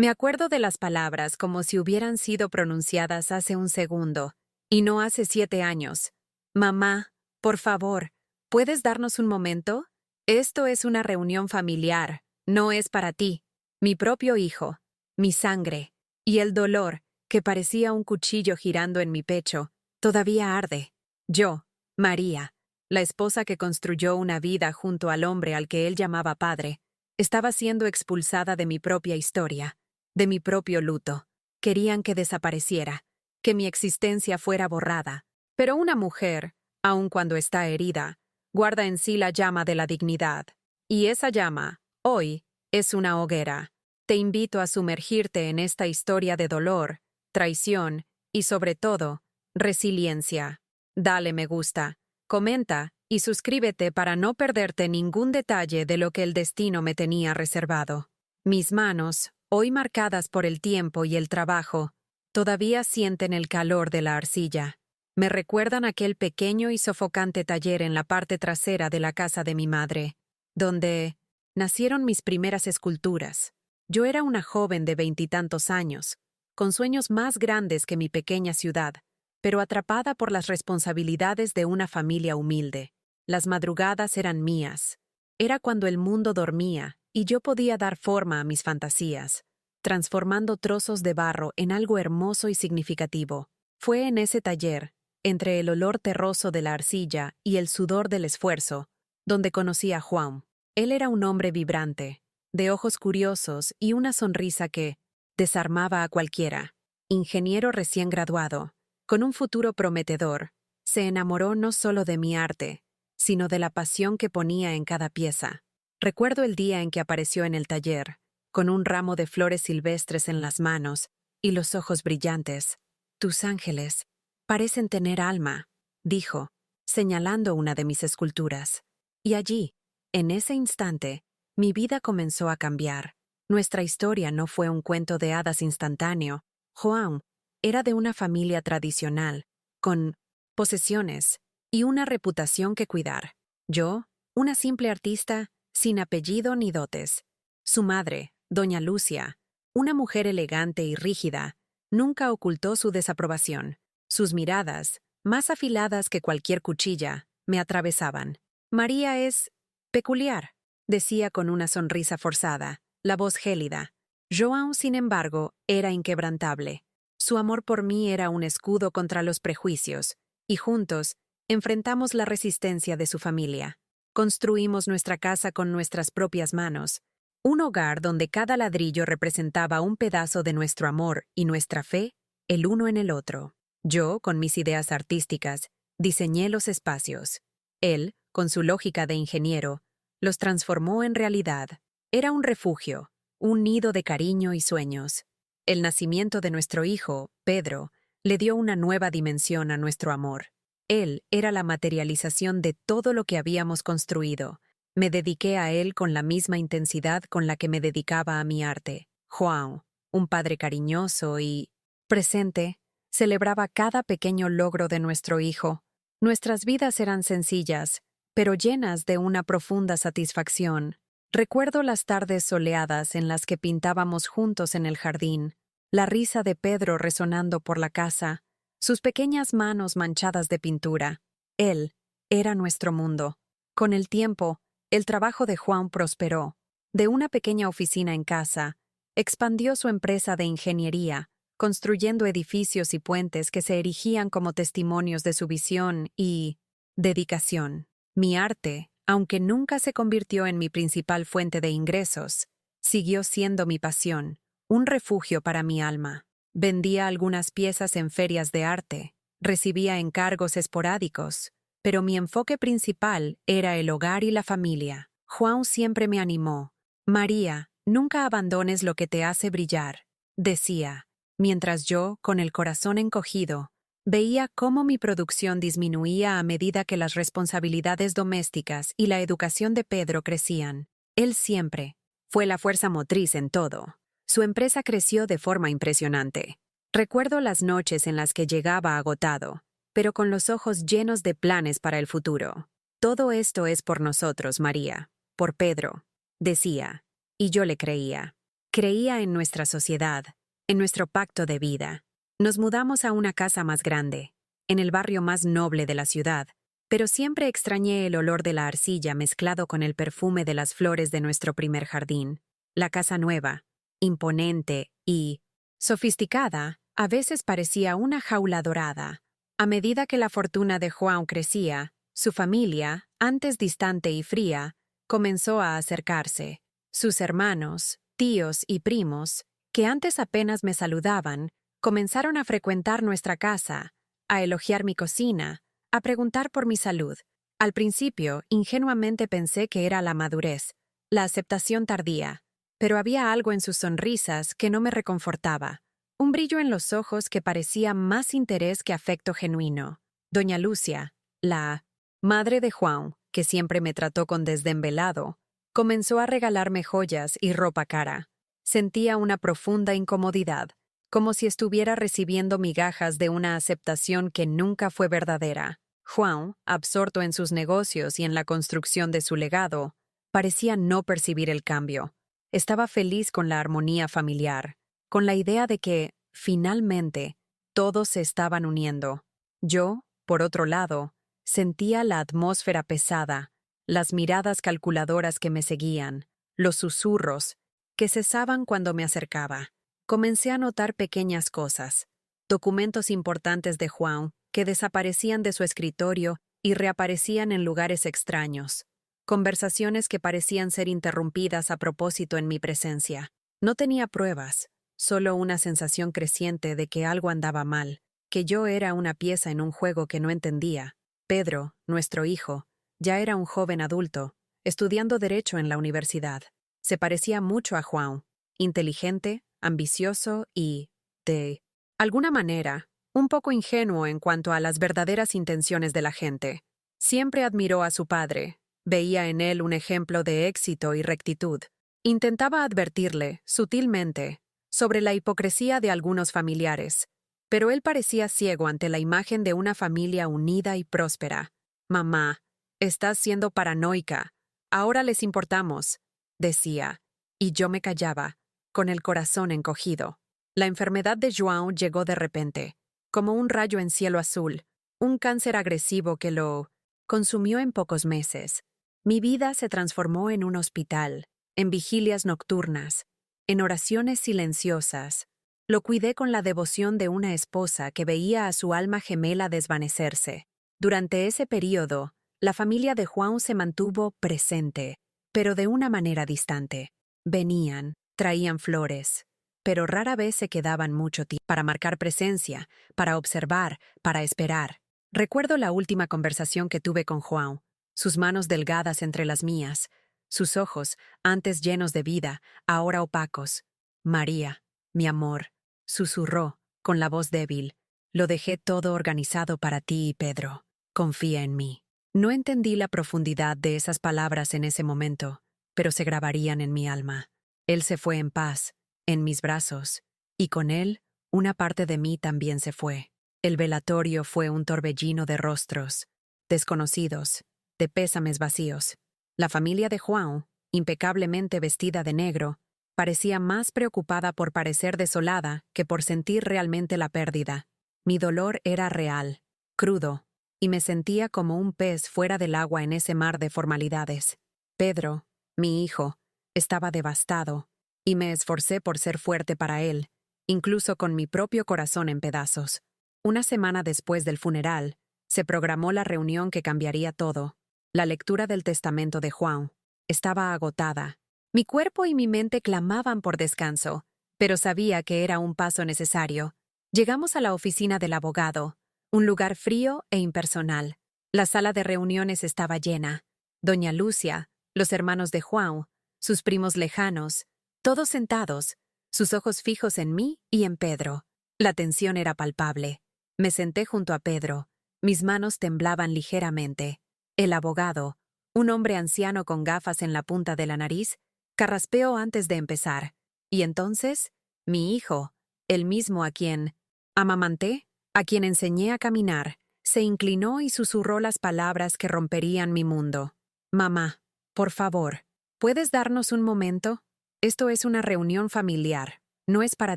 Me acuerdo de las palabras como si hubieran sido pronunciadas hace un segundo, y no hace 7 años. Mamá, por favor, ¿puedes darnos un momento? Esto es una reunión familiar, no es para ti. Mi propio hijo, mi sangre, y el dolor, que parecía un cuchillo girando en mi pecho, todavía arde. Yo, María, la esposa que construyó una vida junto al hombre al que él llamaba padre, estaba siendo expulsada de mi propia historia, de mi propio luto. Querían que desapareciera, que mi existencia fuera borrada. Pero una mujer, aun cuando está herida, guarda en sí la llama de la dignidad. Y esa llama, hoy, es una hoguera. Te invito a sumergirte en esta historia de dolor, traición y, sobre todo, resiliencia. Dale me gusta, comenta y suscríbete para no perderte ningún detalle de lo que el destino me tenía reservado. Mis manos, hoy marcadas por el tiempo y el trabajo, todavía sienten el calor de la arcilla. Me recuerdan aquel pequeño y sofocante taller en la parte trasera de la casa de mi madre, donde nacieron mis primeras esculturas. Yo era una joven de 20 y tantos años, con sueños más grandes que mi pequeña ciudad, pero atrapada por las responsabilidades de una familia humilde. Las madrugadas eran mías. Era cuando el mundo dormía y yo podía dar forma a mis fantasías, transformando trozos de barro en algo hermoso y significativo. Fue en ese taller, entre el olor terroso de la arcilla y el sudor del esfuerzo, donde conocí a Juan. Él era un hombre vibrante, de ojos curiosos y una sonrisa que desarmaba a cualquiera. Ingeniero recién graduado, con un futuro prometedor, se enamoró no solo de mi arte, sino de la pasión que ponía en cada pieza. Recuerdo el día en que apareció en el taller, con un ramo de flores silvestres en las manos y los ojos brillantes. Tus ángeles parecen tener alma, dijo, señalando una de mis esculturas. Y allí, en ese instante, mi vida comenzó a cambiar. Nuestra historia no fue un cuento de hadas instantáneo. Juan era de una familia tradicional, con posesiones y una reputación que cuidar. Yo, una simple artista, sin apellido ni dotes. Su madre, doña Lucia, una mujer elegante y rígida, nunca ocultó su desaprobación. Sus miradas, más afiladas que cualquier cuchilla, me atravesaban. María es peculiar, decía con una sonrisa forzada, la voz gélida. Joan, sin embargo, era inquebrantable. Su amor por mí era un escudo contra los prejuicios, y juntos enfrentamos la resistencia de su familia. Construimos nuestra casa con nuestras propias manos, un hogar donde cada ladrillo representaba un pedazo de nuestro amor y nuestra fe, el uno en el otro. Yo, con mis ideas artísticas, diseñé los espacios. Él, con su lógica de ingeniero, los transformó en realidad. Era un refugio, un nido de cariño y sueños. El nacimiento de nuestro hijo, Pedro, le dio una nueva dimensión a nuestro amor. Él era la materialización de todo lo que habíamos construido. Me dediqué a él con la misma intensidad con la que me dedicaba a mi arte. Juan, un padre cariñoso y presente, celebraba cada pequeño logro de nuestro hijo. Nuestras vidas eran sencillas, pero llenas de una profunda satisfacción. Recuerdo las tardes soleadas en las que pintábamos juntos en el jardín, la risa de Pedro resonando por la casa, sus pequeñas manos manchadas de pintura. Él era nuestro mundo. Con el tiempo, el trabajo de Juan prosperó. De una pequeña oficina en casa, expandió su empresa de ingeniería, construyendo edificios y puentes que se erigían como testimonios de su visión y dedicación. Mi arte, aunque nunca se convirtió en mi principal fuente de ingresos, siguió siendo mi pasión, un refugio para mi alma. Vendía algunas piezas en ferias de arte, recibía encargos esporádicos, pero mi enfoque principal era el hogar y la familia. Juan siempre me animó. María, nunca abandones lo que te hace brillar, decía, mientras yo, con el corazón encogido, veía cómo mi producción disminuía a medida que las responsabilidades domésticas y la educación de Pedro crecían. Él siempre fue la fuerza motriz en todo. Su empresa creció de forma impresionante. Recuerdo las noches en las que llegaba agotado, pero con los ojos llenos de planes para el futuro. Todo esto es por nosotros, María, por Pedro, decía, y yo le creía. Creía en nuestra sociedad, en nuestro pacto de vida. Nos mudamos a una casa más grande, en el barrio más noble de la ciudad, pero siempre extrañé el olor de la arcilla mezclado con el perfume de las flores de nuestro primer jardín. La casa nueva, imponente y sofisticada, a veces parecía una jaula dorada. A medida que la fortuna de Juan crecía, su familia, antes distante y fría, comenzó a acercarse. Sus hermanos, tíos y primos, que antes apenas me saludaban, comenzaron a frecuentar nuestra casa, a elogiar mi cocina, a preguntar por mi salud. Al principio, ingenuamente pensé que era la madurez, la aceptación tardía, pero había algo en sus sonrisas que no me reconfortaba, un brillo en los ojos que parecía más interés que afecto genuino. Doña Lucia, la madre de Juan, que siempre me trató con desdén velado, comenzó a regalarme joyas y ropa cara. Sentía una profunda incomodidad, como si estuviera recibiendo migajas de una aceptación que nunca fue verdadera. Juan, absorto en sus negocios y en la construcción de su legado, parecía no percibir el cambio. Estaba feliz con la armonía familiar, con la idea de que, finalmente, todos se estaban uniendo. Yo, por otro lado, sentía la atmósfera pesada, las miradas calculadoras que me seguían, los susurros, que cesaban cuando me acercaba. Comencé a notar pequeñas cosas, documentos importantes de Juan que desaparecían de su escritorio y reaparecían en lugares extraños, conversaciones que parecían ser interrumpidas a propósito en mi presencia. No tenía pruebas, solo una sensación creciente de que algo andaba mal, que yo era una pieza en un juego que no entendía. Pedro, nuestro hijo, ya era un joven adulto, estudiando Derecho en la universidad. Se parecía mucho a Juan, inteligente, ambicioso y, de alguna manera, un poco ingenuo en cuanto a las verdaderas intenciones de la gente. Siempre admiró a su padre, veía en él un ejemplo de éxito y rectitud. Intentaba advertirle, sutilmente, sobre la hipocresía de algunos familiares, pero él parecía ciego ante la imagen de una familia unida y próspera. «Mamá, estás siendo paranoica. Ahora les importamos», decía, y yo me callaba, con el corazón encogido. La enfermedad de João llegó de repente, como un rayo en cielo azul, un cáncer agresivo que lo consumió en pocos meses. Mi vida se transformó en un hospital, en vigilias nocturnas, en oraciones silenciosas. Lo cuidé con la devoción de una esposa que veía a su alma gemela desvanecerse. Durante ese período, la familia de Juan se mantuvo presente, pero de una manera distante. Venían, traían flores, pero rara vez se quedaban mucho tiempo para marcar presencia, para observar, para esperar. Recuerdo la última conversación que tuve con Juan, sus manos delgadas entre las mías, sus ojos, antes llenos de vida, ahora opacos. «María, mi amor», susurró, con la voz débil, «lo dejé todo organizado para ti y Pedro. Confía en mí». No entendí la profundidad de esas palabras en ese momento, pero se grabarían en mi alma. Él se fue en paz, en mis brazos, y con él, una parte de mí también se fue. El velatorio fue un torbellino de rostros, desconocidos, de pésames vacíos. La familia de Juan, impecablemente vestida de negro, parecía más preocupada por parecer desolada que por sentir realmente la pérdida. Mi dolor era real, crudo, y me sentía como un pez fuera del agua en ese mar de formalidades. Pedro, mi hijo, estaba devastado, y me esforcé por ser fuerte para él, incluso con mi propio corazón en pedazos. Una semana después del funeral, se programó la reunión que cambiaría todo. La lectura del testamento de Juan. Estaba agotada. Mi cuerpo y mi mente clamaban por descanso, pero sabía que era un paso necesario. Llegamos a la oficina del abogado, un lugar frío e impersonal. La sala de reuniones estaba llena. Doña Lucia, los hermanos de Juan, sus primos lejanos, todos sentados, sus ojos fijos en mí y en Pedro. La tensión era palpable. Me senté junto a Pedro. Mis manos temblaban ligeramente. El abogado, un hombre anciano con gafas en la punta de la nariz, carraspeó antes de empezar. Y entonces, mi hijo, el mismo a quien amamanté, a quien enseñé a caminar, se inclinó y susurró las palabras que romperían mi mundo. «Mamá, por favor, ¿puedes darnos un momento?». Esto es una reunión familiar. No es para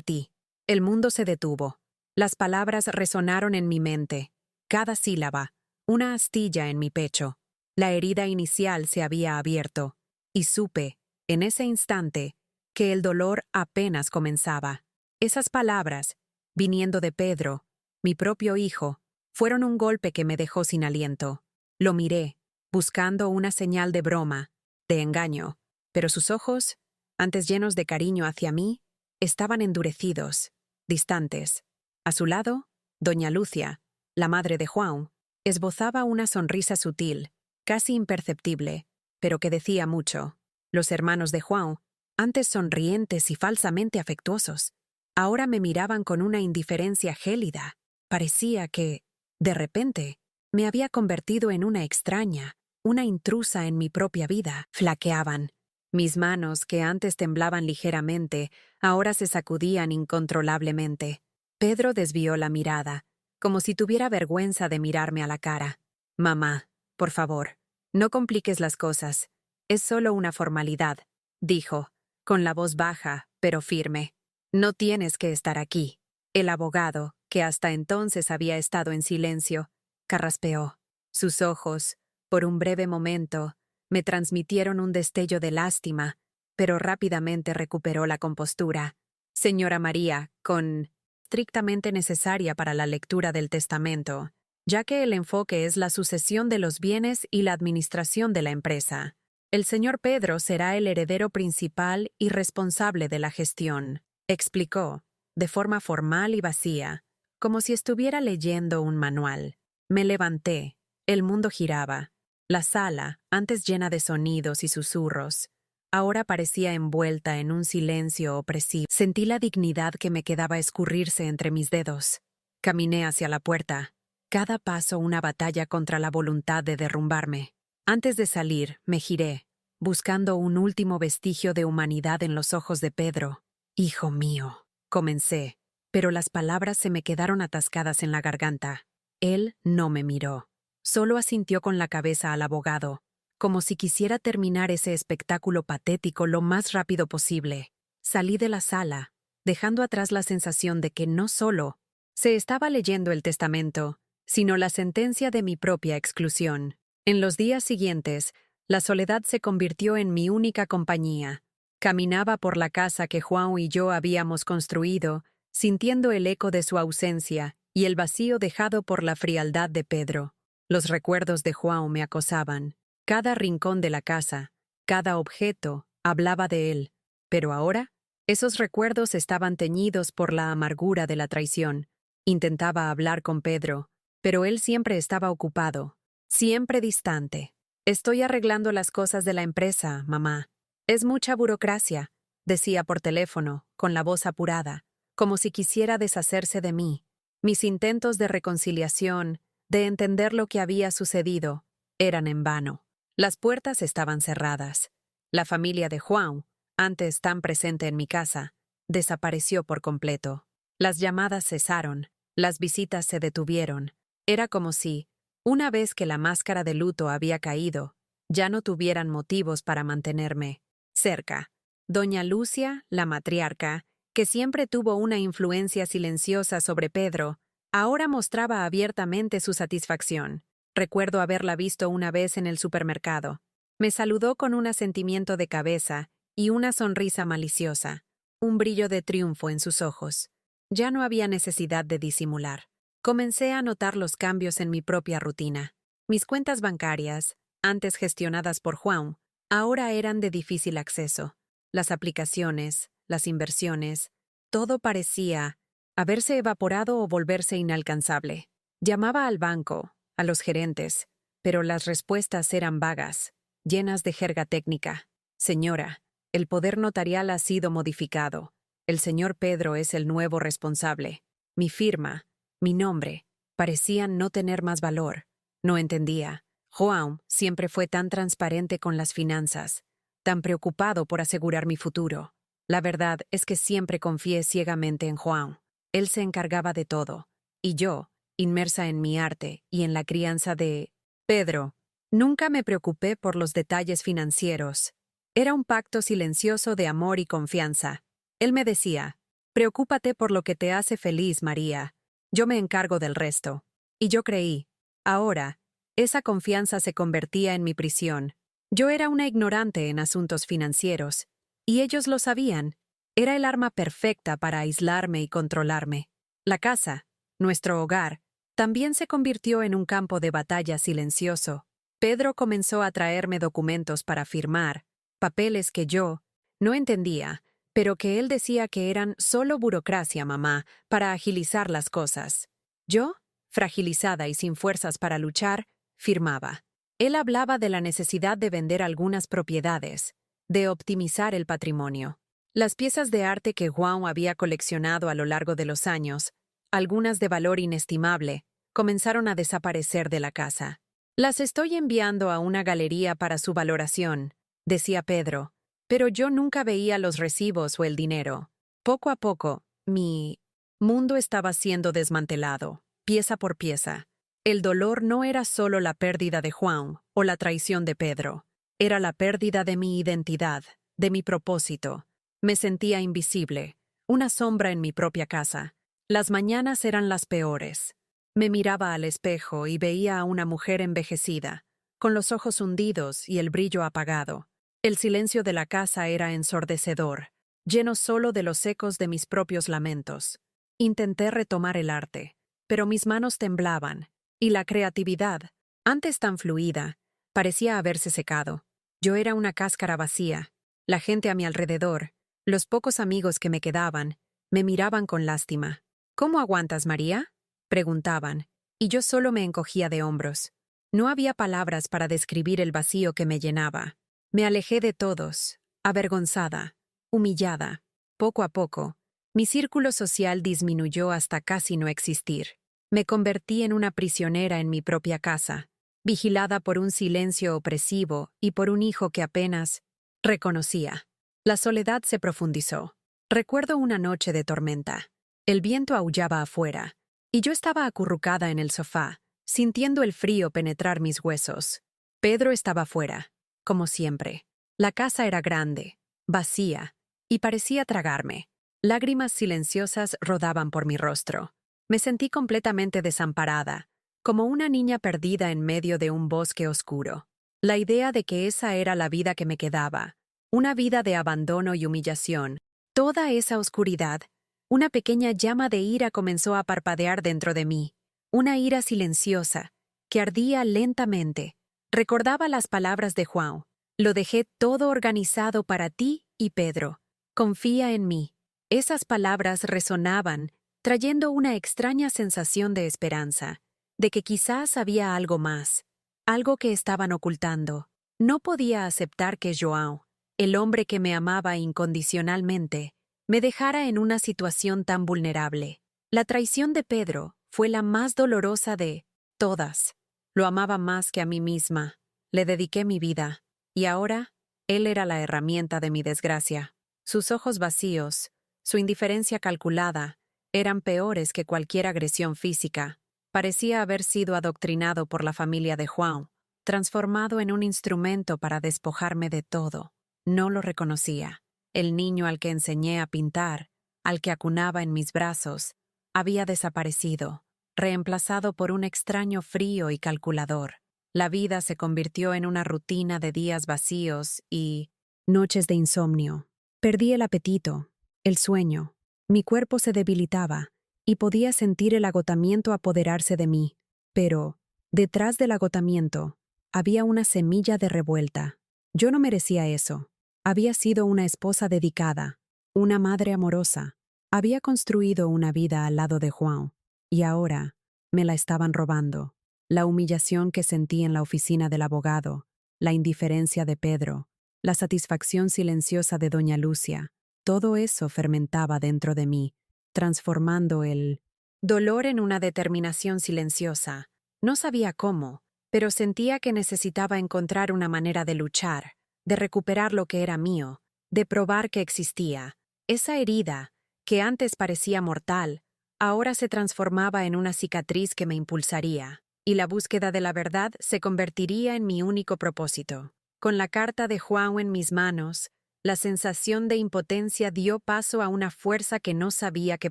ti. El mundo se detuvo. Las palabras resonaron en mi mente. Cada sílaba, una astilla en mi pecho. La herida inicial se había abierto. Y supe, en ese instante, que el dolor apenas comenzaba. Esas palabras, viniendo de Pedro, mi propio hijo, fueron un golpe que me dejó sin aliento. Lo miré, buscando una señal de broma, de engaño, pero sus ojos, antes llenos de cariño hacia mí, estaban endurecidos, distantes. A su lado, doña Lucia, la madre de Juan, esbozaba una sonrisa sutil, casi imperceptible, pero que decía mucho. Los hermanos de Juan, antes sonrientes y falsamente afectuosos, ahora me miraban con una indiferencia gélida. Parecía que, de repente, me había convertido en una extraña, una intrusa en mi propia vida. Flaqueaban. Mis manos, que antes temblaban ligeramente, ahora se sacudían incontrolablemente. Pedro desvió la mirada, como si tuviera vergüenza de mirarme a la cara. «Mamá, por favor, no compliques las cosas. Es solo una formalidad», dijo, con la voz baja, pero firme. «No tienes que estar aquí». El abogado, que hasta entonces había estado en silencio, carraspeó. Sus ojos, por un breve momento, me transmitieron un destello de lástima, pero rápidamente recuperó la compostura. «Señora María, con estrictamente necesaria para la lectura del testamento, ya que el enfoque es la sucesión de los bienes y la administración de la empresa. El señor Pedro será el heredero principal y responsable de la gestión», explicó, de forma formal y vacía, como si estuviera leyendo un manual. Me levanté. El mundo giraba. La sala, antes llena de sonidos y susurros, ahora parecía envuelta en un silencio opresivo. Sentí la dignidad que me quedaba escurrirse entre mis dedos. Caminé hacia la puerta. Cada paso una batalla contra la voluntad de derrumbarme. Antes de salir, me giré, buscando un último vestigio de humanidad en los ojos de Pedro. «Hijo mío», comencé, pero las palabras se me quedaron atascadas en la garganta. Él no me miró. Solo asintió con la cabeza al abogado, como si quisiera terminar ese espectáculo patético lo más rápido posible. Salí de la sala, dejando atrás la sensación de que no solo se estaba leyendo el testamento, sino la sentencia de mi propia exclusión. En los días siguientes, la soledad se convirtió en mi única compañía. Caminaba por la casa que Juan y yo habíamos construido, sintiendo el eco de su ausencia y el vacío dejado por la frialdad de Pedro. Los recuerdos de Juan me acosaban. Cada rincón de la casa, cada objeto, hablaba de él. Pero ahora, esos recuerdos estaban teñidos por la amargura de la traición. Intentaba hablar con Pedro, pero él siempre estaba ocupado, siempre distante. «Estoy arreglando las cosas de la empresa, mamá. Es mucha burocracia», decía por teléfono, con la voz apurada, como si quisiera deshacerse de mí. Mis intentos de reconciliación, de entender lo que había sucedido, eran en vano. Las puertas estaban cerradas. La familia de Juan, antes tan presente en mi casa, desapareció por completo. Las llamadas cesaron, las visitas se detuvieron. Era como si, una vez que la máscara de luto había caído, ya no tuvieran motivos para mantenerme cerca. Doña Lucia, la matriarca, que siempre tuvo una influencia silenciosa sobre Pedro, ahora mostraba abiertamente su satisfacción. Recuerdo haberla visto una vez en el supermercado. Me saludó con un asentimiento de cabeza y una sonrisa maliciosa, un brillo de triunfo en sus ojos. Ya no había necesidad de disimular. Comencé a notar los cambios en mi propia rutina. Mis cuentas bancarias, antes gestionadas por Juan, ahora eran de difícil acceso. Las aplicaciones, las inversiones, todo parecía haberse evaporado o volverse inalcanzable. Llamaba al banco, a los gerentes, pero las respuestas eran vagas, llenas de jerga técnica. «Señora, el poder notarial ha sido modificado. El señor Pedro es el nuevo responsable». Mi firma, mi nombre, parecían no tener más valor. No entendía. Juan siempre fue tan transparente con las finanzas, tan preocupado por asegurar mi futuro. La verdad es que siempre confié ciegamente en Juan. Él se encargaba de todo, y yo, inmersa en mi arte y en la crianza de Pedro, nunca me preocupé por los detalles financieros. Era un pacto silencioso de amor y confianza. Él me decía, preocúpate por lo que te hace feliz, María. Yo me encargo del resto. Y yo creí. Ahora, esa confianza se convertía en mi prisión. Yo era una ignorante en asuntos financieros, y ellos lo sabían. Era el arma perfecta para aislarme y controlarme. La casa, nuestro hogar, también se convirtió en un campo de batalla silencioso. Pedro comenzó a traerme documentos para firmar, papeles que yo no entendía, pero que él decía que eran solo burocracia, mamá, para agilizar las cosas. Yo, fragilizada y sin fuerzas para luchar, firmaba. Él hablaba de la necesidad de vender algunas propiedades, de optimizar el patrimonio. Las piezas de arte que Juan había coleccionado a lo largo de los años, algunas de valor inestimable, comenzaron a desaparecer de la casa. Las estoy enviando a una galería para su valoración, decía Pedro, pero yo nunca veía los recibos o el dinero. Poco a poco, mi mundo estaba siendo desmantelado, pieza por pieza. El dolor no era solo la pérdida de Juan o la traición de Pedro, era la pérdida de mi identidad, de mi propósito. Me sentía invisible, una sombra en mi propia casa. Las mañanas eran las peores. Me miraba al espejo y veía a una mujer envejecida, con los ojos hundidos y el brillo apagado. El silencio de la casa era ensordecedor, lleno solo de los ecos de mis propios lamentos. Intenté retomar el arte, pero mis manos temblaban, y la creatividad, antes tan fluida, parecía haberse secado. Yo era una cáscara vacía. La gente a mi alrededor, los pocos amigos que me quedaban, me miraban con lástima. ¿Cómo aguantas, María?, preguntaban, y yo solo me encogía de hombros. No había palabras para describir el vacío que me llenaba. Me alejé de todos, avergonzada, humillada. Poco a poco, mi círculo social disminuyó hasta casi no existir. Me convertí en una prisionera en mi propia casa, vigilada por un silencio opresivo y por un hijo que apenas reconocía. La soledad se profundizó. Recuerdo una noche de tormenta. El viento aullaba afuera, y yo estaba acurrucada en el sofá, sintiendo el frío penetrar mis huesos. Pedro estaba fuera, como siempre. La casa era grande, vacía, y parecía tragarme. Lágrimas silenciosas rodaban por mi rostro. Me sentí completamente desamparada, como una niña perdida en medio de un bosque oscuro. La idea de que esa era la vida que me quedaba, una vida de abandono y humillación, toda esa oscuridad, una pequeña llama de ira comenzó a parpadear dentro de mí, una ira silenciosa, que ardía lentamente. Recordaba las palabras de Juan: lo dejé todo organizado para ti y Pedro. Confía en mí. Esas palabras resonaban, trayendo una extraña sensación de esperanza, de que quizás había algo más, algo que estaban ocultando. No podía aceptar que João, el hombre que me amaba incondicionalmente, me dejara en una situación tan vulnerable. La traición de Pedro fue la más dolorosa de todas. Lo amaba más que a mí misma. Le dediqué mi vida. Y ahora, él era la herramienta de mi desgracia. Sus ojos vacíos, su indiferencia calculada, eran peores que cualquier agresión física. Parecía haber sido adoctrinado por la familia de Juan, transformado en un instrumento para despojarme de todo. No lo reconocía. El niño al que enseñé a pintar, al que acunaba en mis brazos, había desaparecido, reemplazado por un extraño frío y calculador. La vida se convirtió en una rutina de días vacíos y noches de insomnio. Perdí el apetito, el sueño. Mi cuerpo se debilitaba y podía sentir el agotamiento apoderarse de mí. Pero, detrás del agotamiento, había una semilla de revuelta. Yo no merecía eso. Había sido una esposa dedicada, una madre amorosa. Había construido una vida al lado de Juan, y ahora me la estaban robando. La humillación que sentí en la oficina del abogado, la indiferencia de Pedro, la satisfacción silenciosa de doña Lucia, todo eso fermentaba dentro de mí, transformando el dolor en una determinación silenciosa. No sabía cómo, pero sentía que necesitaba encontrar una manera de luchar, de recuperar lo que era mío, de probar que existía. Esa herida, que antes parecía mortal, ahora se transformaba en una cicatriz que me impulsaría, y la búsqueda de la verdad se convertiría en mi único propósito. Con la carta de João en mis manos, la sensación de impotencia dio paso a una fuerza que no sabía que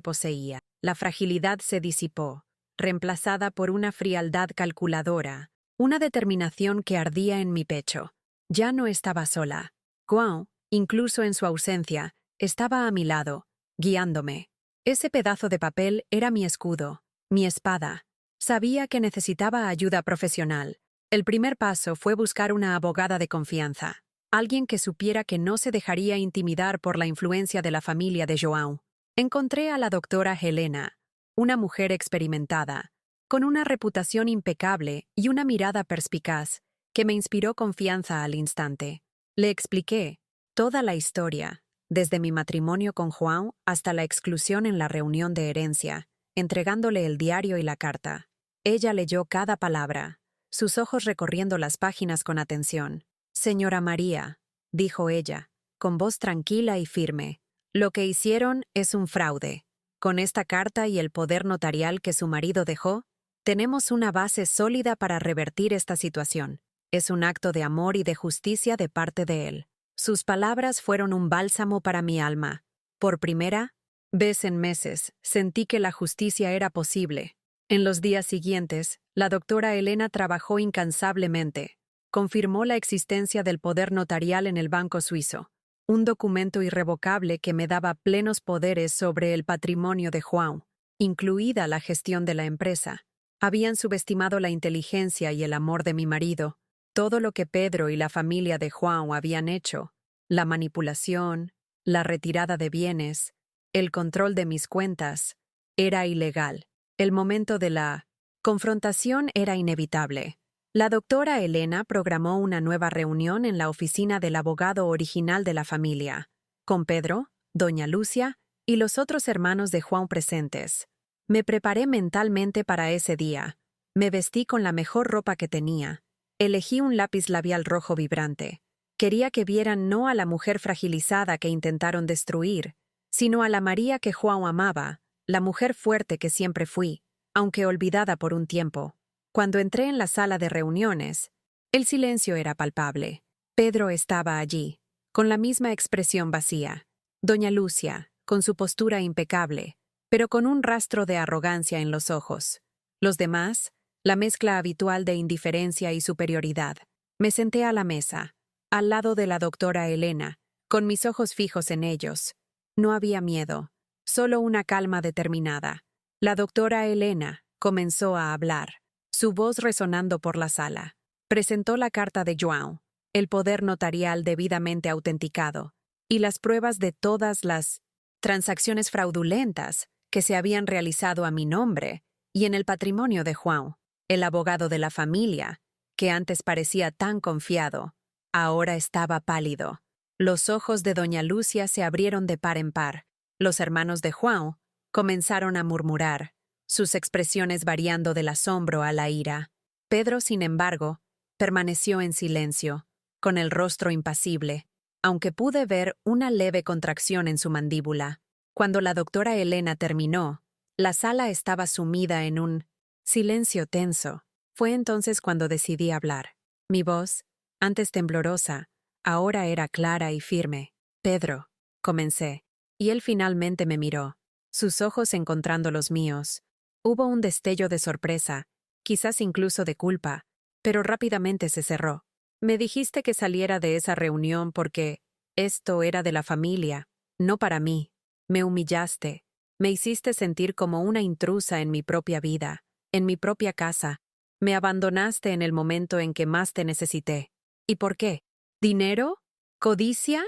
poseía. La fragilidad se disipó, reemplazada por una frialdad calculadora, una determinación que ardía en mi pecho. Ya no estaba sola. João, incluso en su ausencia, estaba a mi lado, guiándome. Ese pedazo de papel era mi escudo, mi espada. Sabía que necesitaba ayuda profesional. El primer paso fue buscar una abogada de confianza, alguien que supiera que no se dejaría intimidar por la influencia de la familia de João. Encontré a la doctora Helena, una mujer experimentada, con una reputación impecable y una mirada perspicaz, que me inspiró confianza al instante. Le expliqué toda la historia, desde mi matrimonio con João hasta la exclusión en la reunión de herencia, entregándole el diario y la carta. Ella leyó cada palabra, sus ojos recorriendo las páginas con atención. «Señora María», dijo ella, con voz tranquila y firme, «lo que hicieron es un fraude. Con esta carta y el poder notarial que su marido dejó, tenemos una base sólida para revertir esta situación. Es un acto de amor y de justicia de parte de él». Sus palabras fueron un bálsamo para mi alma. Por primera vez en meses, sentí que la justicia era posible. En los días siguientes, la doctora Helena trabajó incansablemente. Confirmó la existencia del poder notarial en el banco suizo, un documento irrevocable que me daba plenos poderes sobre el patrimonio de João, incluida la gestión de la empresa. Habían subestimado la inteligencia y el amor de mi marido, todo lo que Pedro y la familia de João habían hecho, la manipulación, la retirada de bienes, el control de mis cuentas, era ilegal. El momento de la confrontación era inevitable. La doctora Helena programó una nueva reunión en la oficina del abogado original de la familia, con Pedro, doña Lucia y los otros hermanos de João presentes. Me preparé mentalmente para ese día. Me vestí con la mejor ropa que tenía. Elegí un lápiz labial rojo vibrante. Quería que vieran no a la mujer fragilizada que intentaron destruir, sino a la María que João amaba, la mujer fuerte que siempre fui, aunque olvidada por un tiempo. Cuando entré en la sala de reuniones, el silencio era palpable. Pedro estaba allí, con la misma expresión vacía. Doña Lucia, con su postura impecable, pero con un rastro de arrogancia en los ojos. Los demás, la mezcla habitual de indiferencia y superioridad. Me senté a la mesa, al lado de la doctora Helena, con mis ojos fijos en ellos. No había miedo, solo una calma determinada. La doctora Helena comenzó a hablar, su voz resonando por la sala. Presentó la carta de João, el poder notarial debidamente autenticado, y las pruebas de todas las transacciones fraudulentas que se habían realizado a mi nombre y en el patrimonio de João. El abogado de la familia, que antes parecía tan confiado, ahora estaba pálido. Los ojos de doña Lucia se abrieron de par en par. Los hermanos de João comenzaron a murmurar, sus expresiones variando del asombro a la ira. Pedro, sin embargo, permaneció en silencio, con el rostro impasible, aunque pude ver una leve contracción en su mandíbula. Cuando la doctora Helena terminó, la sala estaba sumida en un silencio tenso. Fue entonces cuando decidí hablar. Mi voz, antes temblorosa, ahora era clara y firme. «Pedro», comencé, y él finalmente me miró, sus ojos encontrando los míos. Hubo un destello de sorpresa, quizás incluso de culpa, pero rápidamente se cerró. «Me dijiste que saliera de esa reunión porque esto era de la familia, no para mí. Me humillaste, me hiciste sentir como una intrusa en mi propia vida, en mi propia casa. Me abandonaste en el momento en que más te necesité. ¿Y por qué? ¿Dinero? ¿Codicia?»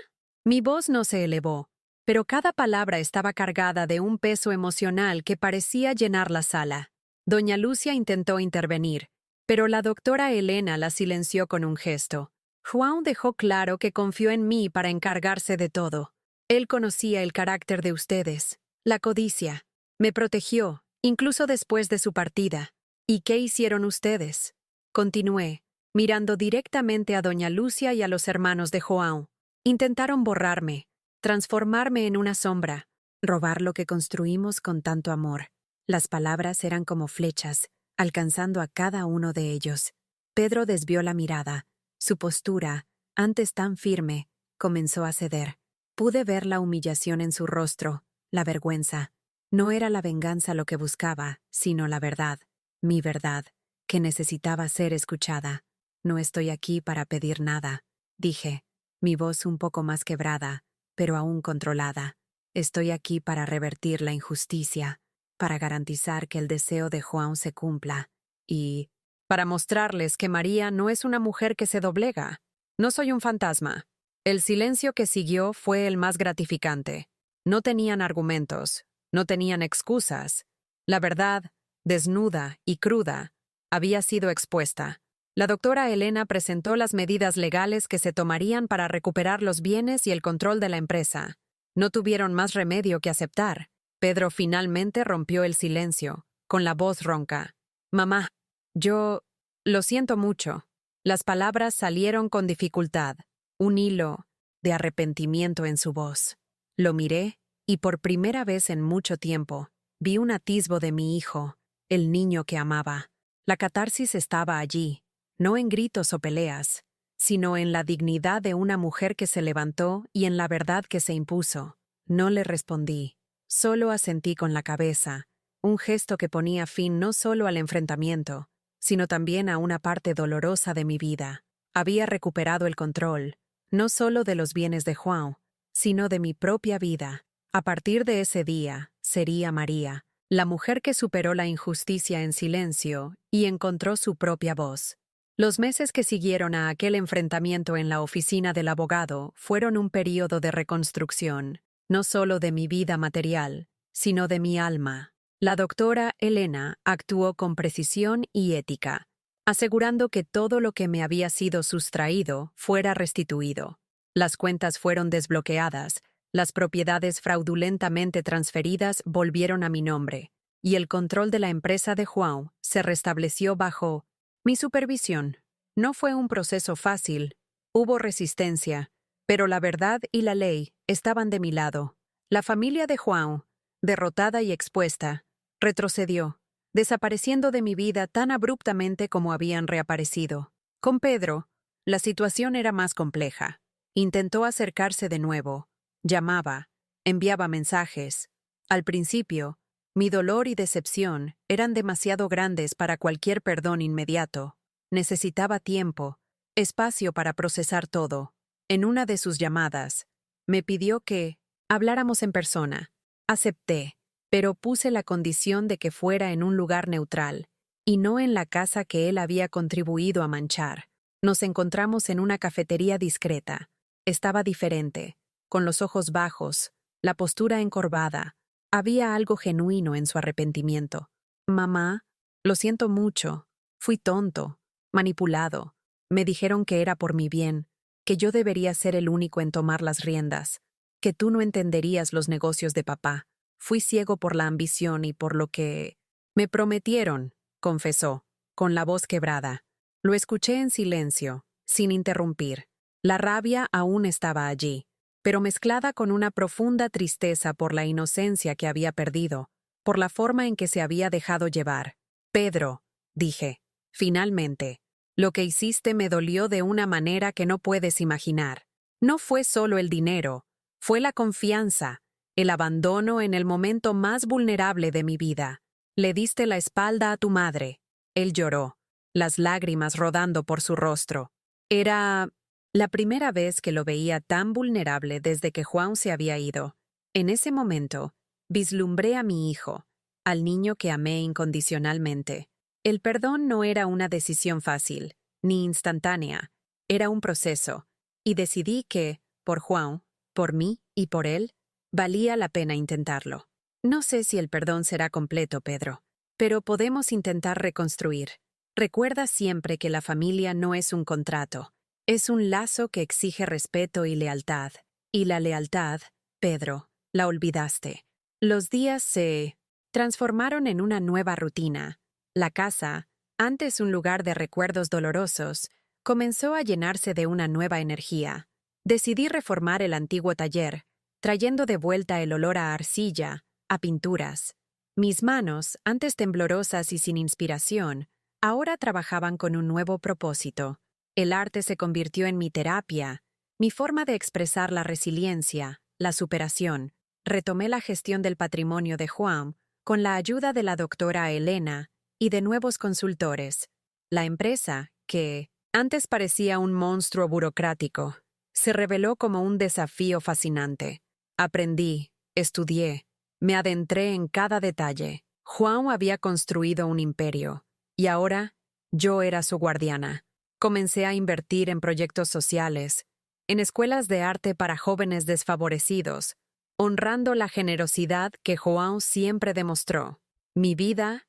Mi voz no se elevó, pero cada palabra estaba cargada de un peso emocional que parecía llenar la sala. Doña Lucia intentó intervenir, pero la doctora Helena la silenció con un gesto. João dejó claro que confió en mí para encargarse de todo. Él conocía el carácter de ustedes, la codicia. Me protegió, incluso después de su partida. ¿Y qué hicieron ustedes?, continué, mirando directamente a doña Lucia y a los hermanos de João. Intentaron borrarme, transformarme en una sombra, robar lo que construimos con tanto amor. Las palabras eran como flechas, alcanzando a cada uno de ellos. Pedro desvió la mirada. Su postura, antes tan firme, comenzó a ceder. Pude ver la humillación en su rostro, la vergüenza. No era la venganza lo que buscaba, sino la verdad, mi verdad, que necesitaba ser escuchada. No estoy aquí para pedir nada, dije, mi voz un poco más quebrada, pero aún controlada. Estoy aquí para revertir la injusticia, para garantizar que el deseo de Juan se cumpla, y para mostrarles que María no es una mujer que se doblega. No soy un fantasma. El silencio que siguió fue el más gratificante. No tenían argumentos, no tenían excusas. La verdad, desnuda y cruda, había sido expuesta. La doctora Elena presentó las medidas legales que se tomarían para recuperar los bienes y el control de la empresa. No tuvieron más remedio que aceptar. Pedro finalmente rompió el silencio, con la voz ronca. «Mamá, lo siento mucho». Las palabras salieron con dificultad, un hilo de arrepentimiento en su voz. Lo miré, y por primera vez en mucho tiempo, vi un atisbo de mi hijo, el niño que amaba. La catarsis estaba allí, no en gritos o peleas, sino en la dignidad de una mujer que se levantó y en la verdad que se impuso. No le respondí, solo asentí con la cabeza, un gesto que ponía fin no solo al enfrentamiento, sino también a una parte dolorosa de mi vida. Había recuperado el control, no solo de los bienes de Juan, sino de mi propia vida. A partir de ese día, sería María, la mujer que superó la injusticia en silencio y encontró su propia voz. Los meses que siguieron a aquel enfrentamiento en la oficina del abogado fueron un período de reconstrucción, no solo de mi vida material, sino de mi alma. La doctora Elena actuó con precisión y ética, asegurando que todo lo que me había sido sustraído fuera restituido. Las cuentas fueron desbloqueadas, las propiedades fraudulentamente transferidas volvieron a mi nombre, y el control de la empresa de Juan se restableció bajo mi supervisión. No fue un proceso fácil, hubo resistencia, pero la verdad y la ley estaban de mi lado. La familia de Juan, derrotada y expuesta, retrocedió, desapareciendo de mi vida tan abruptamente como habían reaparecido. Con Pedro, la situación era más compleja. Intentó acercarse de nuevo, llamaba, enviaba mensajes. Al principio, mi dolor y decepción eran demasiado grandes para cualquier perdón inmediato. Necesitaba tiempo, espacio para procesar todo. En una de sus llamadas, me pidió que habláramos en persona. Acepté, pero puse la condición de que fuera en un lugar neutral, y no en la casa que él había contribuido a manchar. Nos encontramos en una cafetería discreta. Estaba diferente, con los ojos bajos, la postura encorvada. Había algo genuino en su arrepentimiento. «Mamá, lo siento mucho. Fui tonto, manipulado. Me dijeron que era por mi bien, que yo debería ser el único en tomar las riendas, que tú no entenderías los negocios de papá. Fui ciego por la ambición y por lo que me prometieron», confesó, con la voz quebrada. Lo escuché en silencio, sin interrumpir. La rabia aún estaba allí, pero mezclada con una profunda tristeza por la inocencia que había perdido, por la forma en que se había dejado llevar. «Pedro», dije, finalmente, «lo que hiciste me dolió de una manera que no puedes imaginar. No fue solo el dinero, fue la confianza, el abandono en el momento más vulnerable de mi vida. Le diste la espalda a tu madre». Él lloró, las lágrimas rodando por su rostro. Era la primera vez que lo veía tan vulnerable desde que Juan se había ido. En ese momento, vislumbré a mi hijo, al niño que amé incondicionalmente. El perdón no era una decisión fácil, ni instantánea, era un proceso, y decidí que, por Juan, por mí y por él, valía la pena intentarlo. No sé si el perdón será completo, Pedro, pero podemos intentar reconstruir. Recuerda siempre que la familia no es un contrato, es un lazo que exige respeto y lealtad. Y la lealtad, Pedro, la olvidaste. Los días se transformaron en una nueva rutina. La casa, antes un lugar de recuerdos dolorosos, comenzó a llenarse de una nueva energía. Decidí reformar el antiguo taller, trayendo de vuelta el olor a arcilla, a pinturas. Mis manos, antes temblorosas y sin inspiración, ahora trabajaban con un nuevo propósito. El arte se convirtió en mi terapia, mi forma de expresar la resiliencia, la superación. Retomé la gestión del patrimonio de Juan con la ayuda de la doctora Elena y de nuevos consultores. La empresa, que antes parecía un monstruo burocrático, se reveló como un desafío fascinante. Aprendí, estudié, me adentré en cada detalle. Juan había construido un imperio, y ahora yo era su guardiana. Comencé a invertir en proyectos sociales, en escuelas de arte para jóvenes desfavorecidos, honrando la generosidad que João siempre demostró. Mi vida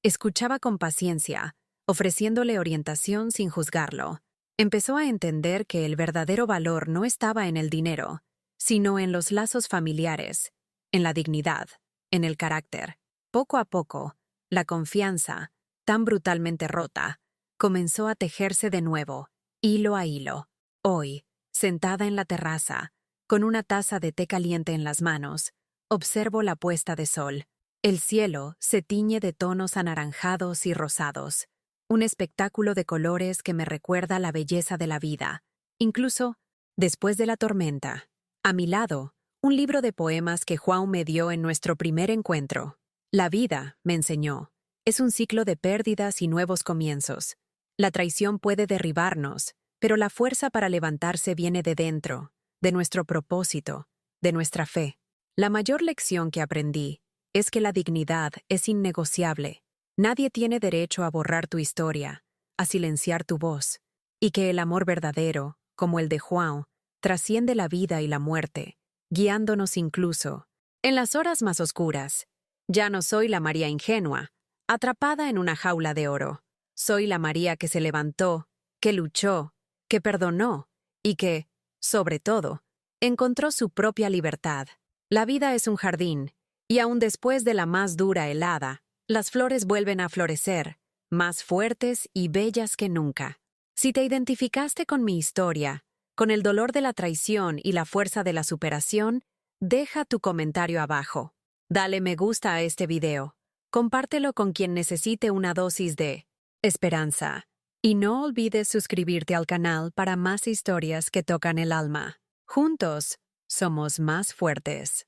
escuchaba con paciencia, ofreciéndole orientación sin juzgarlo. Empezó a entender que el verdadero valor no estaba en el dinero, sino en los lazos familiares, en la dignidad, en el carácter. Poco a poco, la confianza, tan brutalmente rota, comenzó a tejerse de nuevo, hilo a hilo. Hoy, sentada en la terraza, con una taza de té caliente en las manos, observo la puesta de sol. El cielo se tiñe de tonos anaranjados y rosados, un espectáculo de colores que me recuerda la belleza de la vida, incluso después de la tormenta. A mi lado, un libro de poemas que Juan me dio en nuestro primer encuentro. La vida, me enseñó, es un ciclo de pérdidas y nuevos comienzos. La traición puede derribarnos, pero la fuerza para levantarse viene de dentro, de nuestro propósito, de nuestra fe. La mayor lección que aprendí es que la dignidad es innegociable. Nadie tiene derecho a borrar tu historia, a silenciar tu voz, y que el amor verdadero, como el de Juan, trasciende la vida y la muerte, guiándonos incluso en las horas más oscuras. Ya no soy la María ingenua, atrapada en una jaula de oro. Soy la María que se levantó, que luchó, que perdonó y que, sobre todo, encontró su propia libertad. La vida es un jardín, y aun después de la más dura helada, las flores vuelven a florecer, más fuertes y bellas que nunca. Si te identificaste con mi historia, con el dolor de la traición y la fuerza de la superación, deja tu comentario abajo. Dale me gusta a este video. Compártelo con quien necesite una dosis de esperanza. Y no olvides suscribirte al canal para más historias que tocan el alma. Juntos, somos más fuertes.